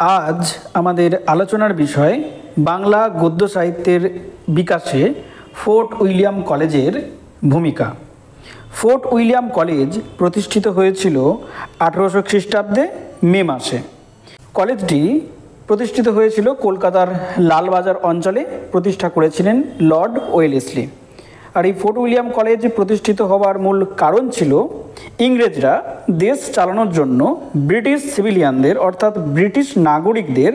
আজ আমাদের আলোচনার বিষয় বাংলা গদ্য সাহিত্যের বিকাশে ফোর্ট উইলিয়াম কলেজের ভূমিকা। ফোর্ট উইলিয়াম কলেজ প্রতিষ্ঠিত হয়েছিল 1800 খ্রিস্টাব্দে মে মাসে। কলেজটি প্রতিষ্ঠিত হয়েছিল কলকাতার লালবাজার অঞ্চলে, প্রতিষ্ঠা করেছিলেন লর্ড ওয়েলেসলি। আর এই ফোর্ট উইলিয়াম কলেজ প্রতিষ্ঠিত হওয়ার মূল কারণ ছিল ইংরেজরা দেশ চালানোর জন্য ব্রিটিশ সিভিলিয়ানদের অর্থাৎ ব্রিটিশ নাগরিকদের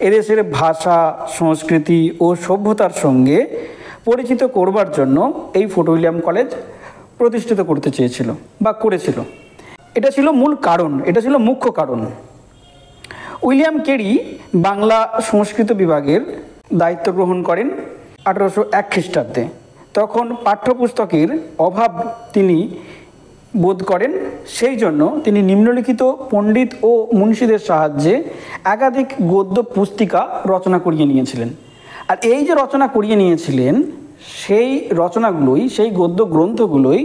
এদেশের ভাষা, সংস্কৃতি ও সভ্যতার সঙ্গে পরিচিত করবার জন্য এই ফোর্ট উইলিয়াম কলেজ প্রতিষ্ঠিত করতে চেয়েছিল বা করেছিল। এটা ছিল মূল কারণ, এটা ছিল মুখ্য কারণ। উইলিয়াম কেরি বাংলা সংস্কৃত বিভাগের দায়িত্ব গ্রহণ করেন 1801 খ্রিস্টাব্দে। তখন পাঠ্যপুস্তকের অভাব তিনি বোধ করেন, সেই জন্য তিনি নিম্নলিখিত পণ্ডিত ও মুন্সিদের সাহায্যে একাধিক গদ্য পুস্তিকা রচনা করিয়ে নিয়েছিলেন। আর এই যে রচনা করিয়ে নিয়েছিলেন, সেই রচনাগুলোই, সেই গদ্য গ্রন্থগুলোই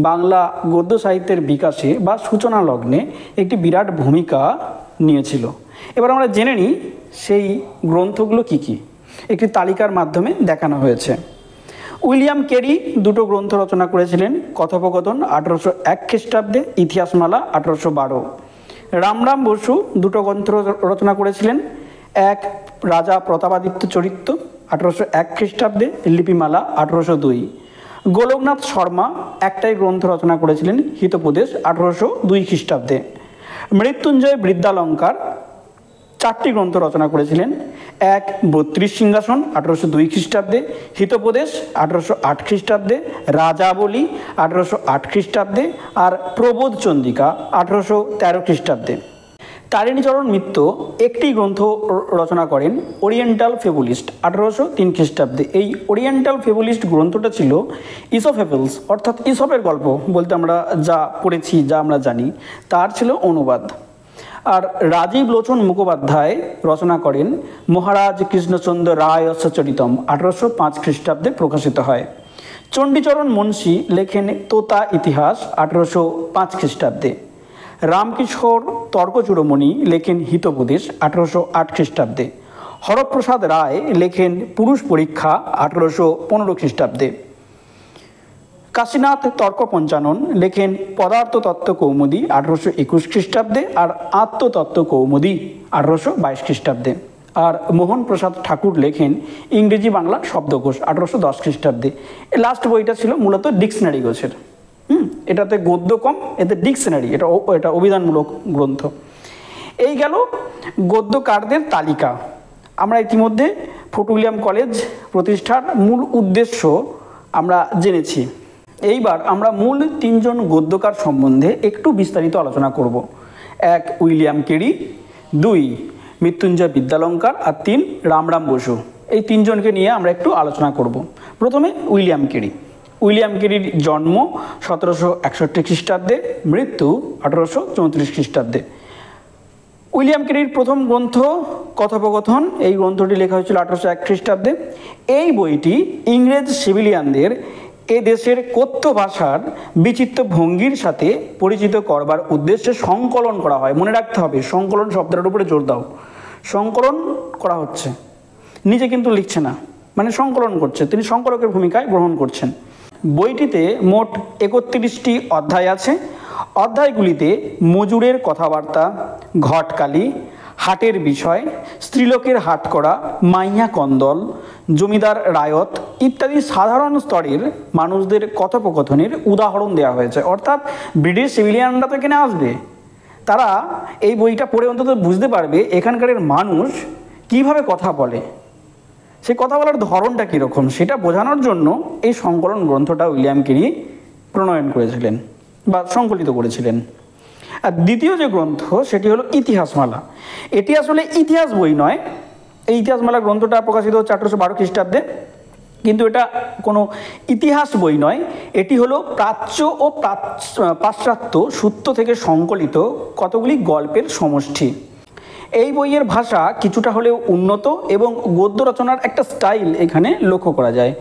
বাংলা গদ্য সাহিত্যের বিকাশে বা সূচনা লগ্নে একটি বিরাট ভূমিকা নিয়েছিল। এবার আমরা জেনে নিই সেই গ্রন্থগুলো কি কি। একটি তালিকার মাধ্যমে দেখানো হয়েছে। উইলিয়াম কেরি দুটো গ্রন্থ রচনা করেছিলেন। কথোপকথন 1801 খ্রিস্টাব্দে, ইতিহাসমালা 1812। রামরাম বসু দুটো গ্রন্থ রচনা করেছিলেন। এক রাজা প্রতাপাদিত্য চরিত্র 1801 খ্রিস্টাব্দে, লিপিমালা 1802। গোলকনাথ শর্মা একটাই গ্রন্থ রচনা করেছিলেন, হিতোপদেশ 1802 খ্রিস্টাব্দে। মৃত্যুঞ্জয় বৃদ্ধালঙ্কার 4টি গ্রন্থ রচনা করেছিলেন। এক 32 সিংহাসন 1802 খ্রিস্টাব্দে, হিতোপদেশ 1808 খ্রিস্টাব্দে, রাজাবলী 1808 খ্রিস্টাব্দে আর প্রবোধ চন্দিকা 1813 খ্রিস্টাব্দে। তারিণীচরণ মিত্র একটি গ্রন্থ রচনা করেন, ওরিয়েন্টাল ফেবুলিস্ট 1803 খ্রিস্টাব্দে। এই ওরিয়েন্টাল ফেবুলিস্ট গ্রন্থটা ছিল ইসোফেবলস অর্থাৎ ইসপের গল্প বলতে আমরা যা পড়েছি, যা আমরা জানি, তার ছিল অনুবাদ। আর রাজীব লোচন মুখোপাধ্যায় রচনা করেন মহারাজ কৃষ্ণচন্দ্র রায়স্য চরিতম 1805 খ্রিস্টাব্দে প্রকাশিত হয়। চণ্ডীচরণ মুন্সী লেখেন তোতা ইতিহাস 1805 খ্রিস্টাব্দে। রামকিশোর তর্কচূড়মণি লেখেন হিতোপদেশ 1808 খ্রিস্টাব্দে। হরপ্রসাদ রায় লেখেন পুরুষ পরীক্ষা 1815 খ্রিস্টাব্দে। কাশীনাথ তর্ক পঞ্চানন লেখেন পদার্থতত্ত্ব কৌমুদী 1821 খ্রিস্টাব্দে আর আত্মতত্ত্ব কৌমুদী 1822 খ্রিস্টাব্দে। আর মোহন প্রসাদ ঠাকুর লেখেন ইংরেজি বাংলা শব্দকোষ 1810 খ্রিস্টাব্দে। এই লাস্ট বইটা ছিল মূলত ডিকশনারি গোছের। এটাতে গদ্য কম, এতে ডিকশনারি, এটা অভিধানমূলক গ্রন্থ। এই গেল গদ্যকারদের তালিকা। আমরা ইতিমধ্যে ফোর্ট উইলিয়াম কলেজ প্রতিষ্ঠার মূল উদ্দেশ্য আমরা জেনেছি। এইবার আমরা মূল 3 জন গদ্যকার সম্বন্ধে একটু বিস্তারিত আলোচনা করব। 1 উইলিয়াম কেরি, 2 মৃত্যুঞ্জয় বিদ্যালঙ্কার আর 3 রামরাম বসু। এই 3 জনকে নিয়ে আমরা একটু আলোচনা করব। প্রথমে উইলিয়াম কেরি। উইলিয়াম কেরির জন্ম 1761 খ্রিস্টাব্দে, মৃত্যু 1834 খ্রিস্টাব্দে। উইলিয়াম কেরির প্রথম গ্রন্থ কথোপকথন, এই গ্রন্থটি লেখা হয়েছিল 1801 খ্রিস্টাব্দে। এই বইটি ইংরেজ সিভিলিয়ানদের এ দেশের কথ্য ভাষার বিচিত্র ভঙ্গির সাথে পরিচিত করবার উদ্দেশ্যে সংকলন করা হয়। মনে রাখতে হবে, সংকলন শব্দটার উপরে জোর দাও। সংকলন করা হচ্ছে, নিজে কিন্তু লিখছে না, মানে সংকলন করছে, তিনি সংকলকের ভূমিকায় গ্রহণ করছেন। বইটিতে মোট 31টি অধ্যায় আছে। অধ্যায়গুলিতে মজুরের কথাবার্তা, ঘটকালি, হাটের বিষয়, স্ত্রীলোকের হাট করা, মাইয়া কন্দল, জমিদার রায়ত ইত্যাদি সাধারণ স্তরের মানুষদের কথোপকথনের উদাহরণ দেওয়া হয়েছে। অর্থাৎ ব্রিটিশ সিভিলিয়ানরা তো এখানে আসবে, তারা এই বইটা পড়ে অন্তত বুঝতে পারবে এখানকার মানুষ কিভাবে কথা বলে, সেই কথা বলার ধরনটা কীরকম, সেটা বোঝানোর জন্য এই সংকলন গ্রন্থটা উইলিয়াম কেরি প্রণয়ন করেছিলেন বা সংকলিত করেছিলেন। আর দ্বিতীয় যে গ্রন্থ সেটি হলো ইতিহাসমালা। এটি আসলে ইতিহাস বই নয়। এই ইতিহাসমালা গ্রন্থটা প্রকাশিত হচ্ছে 1812 খ্রিস্টাব্দে, কিন্তু এটা কোনো ইতিহাস বই নয়। এটি হলো প্রাচ্য ও পাশ্চাত্য সূত্র থেকে সংকলিত কতগুলি গল্পের সমষ্টি। এই বইয়ের ভাষা কিছুটা হলেও উন্নত এবং গদ্য রচনার একটা স্টাইল এখানে লক্ষ্য করা যায়।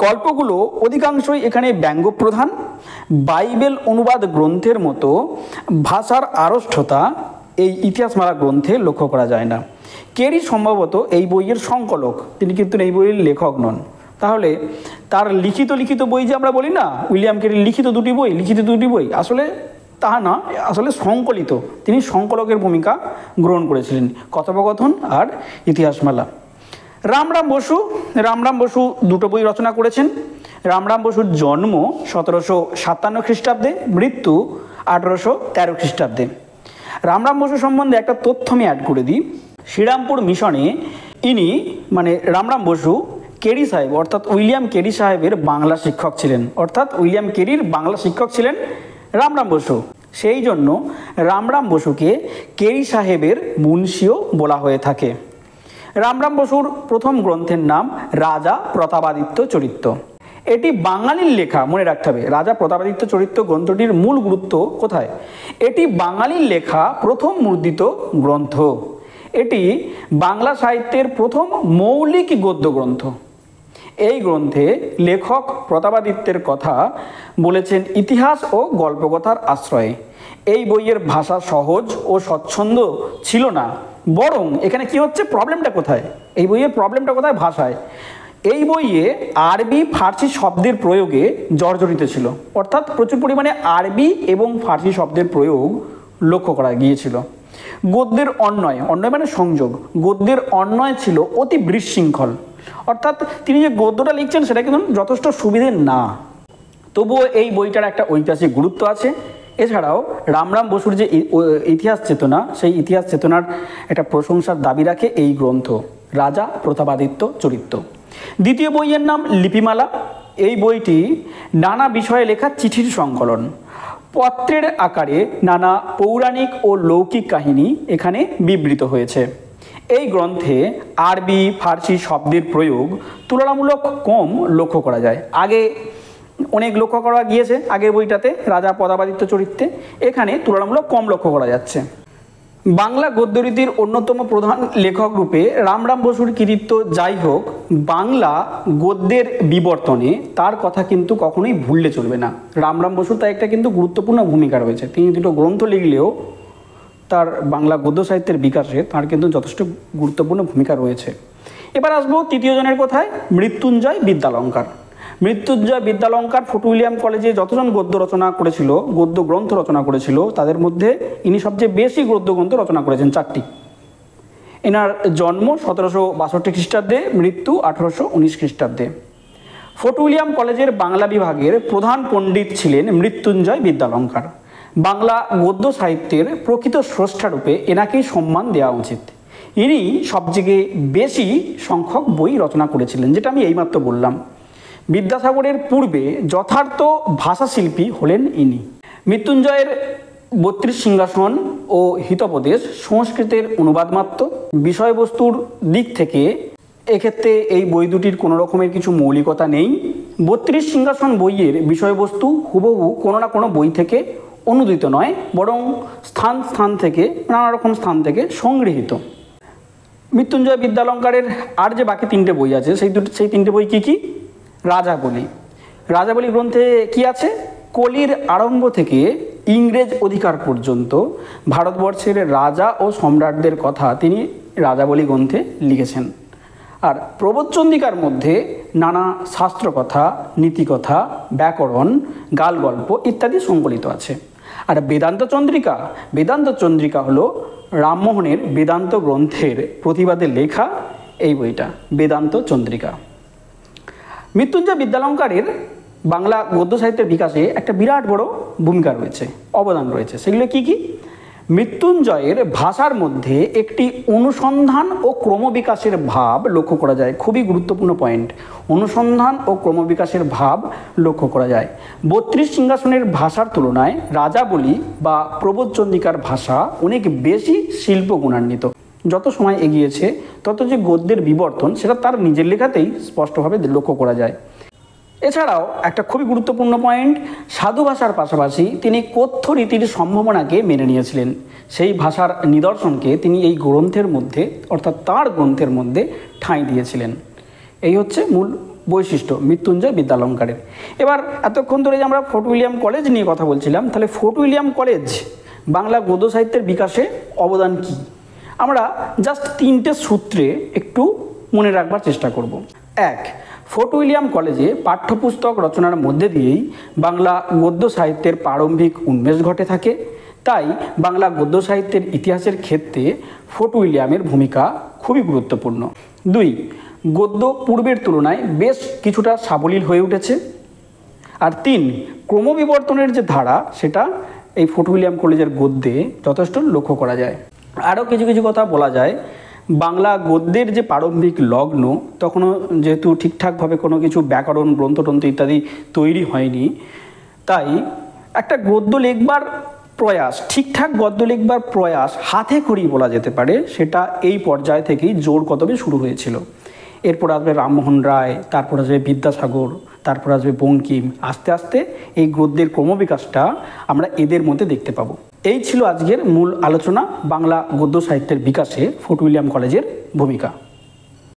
গল্পগুলো অধিকাংশই এখানে ব্যঙ্গপ্রধান। বাইবেল অনুবাদ গ্রন্থের মতো ভাষার আড়ষ্টতা এই ইতিহাসমালা গ্রন্থে লক্ষ্য করা যায় না। কেরি সম্ভবত এই বইয়ের সংকলক, তিনি কিন্তু এই বইয়ের লেখক নন। তাহলে তার লিখিত বই যে আমরা বলি না, উইলিয়াম কেরির লিখিত দুটি বই, আসলে তা না, আসলে সংকলিত, তিনি সংকলকের ভূমিকা গ্রহণ করেছিলেন। কথোপকথন আর ইতিহাসমালা। রামরাম বসু দুটো বই রচনা করেছেন। রামরাম বসুর জন্ম 1757 খ্রিস্টাব্দে, মৃত্যু 1813 খ্রিস্টাব্দে। রামরাম বসু সম্বন্ধে একটা তথ্য আমি অ্যাড করে দিই। শ্রীরামপুর মিশনে ইনি মানে রামরাম বসু কেরি সাহেব অর্থাৎ উইলিয়াম কেরি সাহেবের বাংলা শিক্ষক ছিলেন, অর্থাৎ উইলিয়াম কেরির বাংলা শিক্ষক ছিলেন রামরাম বসু। সেই জন্য রামরাম বসুকে কেরি সাহেবের মুন্সিও বলা হয়ে থাকে। রামরাম বসুর প্রথম গ্রন্থের নাম রাজা প্রতাপাদিত্য চরিত্র। এটি বাঙালির লেখা, মনে রাখতে হবে। রাজা প্রতাপাদিত্য চরিত্র গ্রন্থটির মূল গুরুত্ব কোথায়? এটি বাঙালির লেখা প্রথম মুদ্রিত গ্রন্থ। এটি বাংলা সাহিত্যের প্রথম মৌলিক গদ্য গ্রন্থ। এই গ্রন্থে লেখক প্রতাপাদিত্যের কথা বলেছেন ইতিহাস ও গল্পকথার আশ্রয়ে। এই বইয়ের ভাষা সহজ ও স্বচ্ছন্দ ছিল না, বরং এখানে কি হচ্ছে, প্রবলেমটা কোথায়? এই বইয়ের প্রবলেমটা কোথায়? ভাষায়। এই বইয়ে আরবি ফার্সি শব্দের প্রয়োগে জর্জরিত ছিল, অর্থাৎ প্রচুর পরিমাণে আরবি এবং ফার্সি শব্দের প্রয়োগ লক্ষ্য করা গিয়েছিল। গদ্যের অন্বয় মানে সংযোগ, গদ্যের অন্বয় ছিল অতি বিশৃঙ্খল, অর্থাৎ তিনি যে গদ্যটা লিখছেন সেটা কিন্তু যথেষ্ট সুবিধের না। তবুও এই বইটার একটা ঐতিহাসিক গুরুত্ব আছে। এছাড়াও রামরাম বসুর যে ইতিহাস চেতনা, সেই ইতিহাস চেতনার একটা প্রশংসার দাবি রাখে এই গ্রন্থ রাজা প্রতাপাদিত্য চরিত্র। দ্বিতীয় বইয়ের নাম লিপিমালা। এই বইটি নানা বিষয়ে লেখা চিঠির সংকলন। পত্রের আকারে নানা পৌরাণিক ও লৌকিক কাহিনী এখানে বিবৃত হয়েছে। এই গ্রন্থে আরবি ফার্সি শব্দের প্রয়োগ তুলনামূলক কম লক্ষ্য করা যায়। আগে অনেক লক্ষ্য করা গিয়েছে আগের বইটাতে রাজা প্রতাপাদিত্য চরিত্রে, এখানে তুলনামূলক কম লক্ষ্য করা যাচ্ছে। বাংলা গদ্যরীতির অন্যতম প্রধান লেখক রূপে রামরাম বসুর কৃতিত্ব যাই হোক, বাংলা গদ্যের বিবর্তনে তার কথা কিন্তু কখনোই ভুললে চলবে না। রামরাম বসুর তাই একটা কিন্তু গুরুত্বপূর্ণ ভূমিকা রয়েছে। তিনি দুটো গ্রন্থ লিখলেও তার বাংলা গদ্য সাহিত্যের বিকাশে তার কিন্তু যথেষ্ট গুরুত্বপূর্ণ ভূমিকা রয়েছে। এবার আসবো তৃতীয় জনের কথায়, মৃত্যুঞ্জয় বিদ্যালঙ্কার। মৃত্যুঞ্জয় বিদ্যালঙ্কার ফোর্ট উইলিয়াম কলেজে যতজন গদ্য গ্রন্থ রচনা করেছিল তাদের মধ্যে ইনি সবচেয়ে বেশি গদ্য গ্রন্থ রচনা করেছেন, 4টি। এনার জন্ম 1762 খ্রিস্টাব্দে, মৃত্যু 1819 খ্রিস্টাব্দে। ফোর্ট উইলিয়াম কলেজের বাংলা বিভাগের প্রধান পণ্ডিত ছিলেন মৃত্যুঞ্জয় বিদ্যালঙ্কার। বাংলা গদ্য সাহিত্যের প্রকৃত স্রষ্টারূপে এনাকেই সম্মান দেওয়া উচিত। ইনি সবথেকে বেশি সংখ্যক বই রচনা করেছিলেন, যেটা আমি এইমাত্র বললাম। বিদ্যাসাগরের পূর্বে যথার্থ ভাষাশিল্পী হলেন ইনি। মৃত্যুঞ্জয়ের 32 সিংহাসন ও হিতোপদেশ সংস্কৃতের অনুবাদ মাত্র। বিষয়বস্তুর দিক থেকে এক্ষেত্রে এই বই দুটির কোনো রকমের কিছু মৌলিকতা নেই। 32 সিংহাসন বইয়ের বিষয়বস্তু হুবহু কোনো না কোনো বই থেকে অনুদিত নয়, বরং নানা রকম স্থান থেকে সংগৃহীত। মৃত্যুঞ্জয় বিদ্যালঙ্কারের আর যে বাকি 3টে বই আছে, সেই 3টে বই কী? রাজাবলী গ্রন্থে কি আছে? কলির আরম্ভ থেকে ইংরেজ অধিকার পর্যন্ত ভারতবর্ষের রাজা ও সম্রাটদের কথা তিনি রাজাবলী গ্রন্থে লিখেছেন। আর প্রবোধচন্দ্রিকার মধ্যে নানা শাস্ত্রকথা, নীতিকথা, ব্যাকরণ, গালগল্প ইত্যাদি সংকলিত আছে। আর বেদান্ত চন্দ্রিকা হলো রামমোহনের বেদান্ত গ্রন্থের প্রতিবাদে লেখা এই বইটা, বেদান্ত চন্দ্রিকা। মৃত্যুঞ্জয় বিদ্যালঙ্কারের বাংলা গদ্য সাহিত্যের বিকাশে একটা বিরাট বড় ভূমিকা রয়েছে, অবদান রয়েছে। সেগুলো কি? মৃত্যুঞ্জয়ের ভাষার মধ্যে একটি অনুসন্ধান ও ক্রমবিকাশের ভাব লক্ষ্য করা যায়। খুবই গুরুত্বপূর্ণ পয়েন্ট, অনুসন্ধান ও ক্রমবিকাশের ভাব লক্ষ্য করা যায়। 32 সিংহাসনের ভাষার তুলনায় রাজাবলী বা প্রবোধচন্দ্রিকার ভাষা অনেক বেশি শিল্প গুণান্বিত। যত সময় এগিয়েছে তত যে গদ্যের বিবর্তন সেটা তার নিজের লেখাতেই স্পষ্টভাবে লক্ষ্য করা যায়। এছাড়াও একটা খুবই গুরুত্বপূর্ণ পয়েন্ট, সাধু ভাষার পাশাপাশি তিনি কথ্য রীতির সম্ভাবনাকে মেনে নিয়েছিলেন। সেই ভাষার নিদর্শনকে তিনি এই গ্রন্থের মধ্যে, অর্থাৎ তার গ্রন্থের মধ্যে ঠাঁই দিয়েছিলেন। এই হচ্ছে মূল বৈশিষ্ট্য মৃত্যুঞ্জয় বিদ্যালঙ্কারের। এবার এতক্ষণ ধরে যে আমরা ফোর্ট উইলিয়াম কলেজ নিয়ে কথা বলছিলাম, তাহলে ফোর্ট উইলিয়াম কলেজ বাংলা গদ্য সাহিত্যের বিকাশে অবদান কী? আমরা জাস্ট 3টে সূত্রে একটু মনে রাখবার চেষ্টা করব। 1. ফোর্ট উইলিয়াম কলেজে পাঠ্যপুস্তক রচনার মধ্যে দিয়েই বাংলা গদ্য সাহিত্যের প্রারম্ভিক উন্মেষ ঘটে থাকে, তাই বাংলা গদ্য সাহিত্যের ইতিহাসের ক্ষেত্রে ফোর্ট উইলিয়ামের ভূমিকা খুবই গুরুত্বপূর্ণ। 2. গদ্য পূর্বের তুলনায় বেশ কিছুটা সাবলীল হয়ে উঠেছে। আর 3. ক্রমবিবর্তনের যে ধারা, সেটা এই ফোর্ট উইলিয়াম কলেজের গদ্যে যথেষ্ট লক্ষ্য করা যায়। আরও কিছু কিছু কথা বলা যায়। বাংলা গদ্যের যে প্রারম্ভিক লগ্ন, তখনও যেহেতু ঠিকঠাকভাবে কোনো কিছু ব্যাকরণ গ্রন্থটন্ত্র ইত্যাদি তৈরি হয়নি, তাই একটা গদ্য লিখবার প্রয়াস, ঠিকঠাক গদ্য লিখবার প্রয়াস হাতে খড়ি বলা যেতে পারে, সেটা এই পর্যায় থেকেই জোর কদমে শুরু হয়েছিল। এরপর আসবে রামমোহন রায়, তারপর আসবে বিদ্যাসাগর, তারপর আসবে বঙ্কিম। আস্তে আস্তে এই গদ্যের ক্রমবিকাশটা আমরা এদের মধ্যে দেখতে পাবো। এই ছিল আজকের মূল আলোচনা, বাংলা গদ্য সাহিত্যের বিকাশে ফোর্ট উইলিয়াম কলেজের ভূমিকা।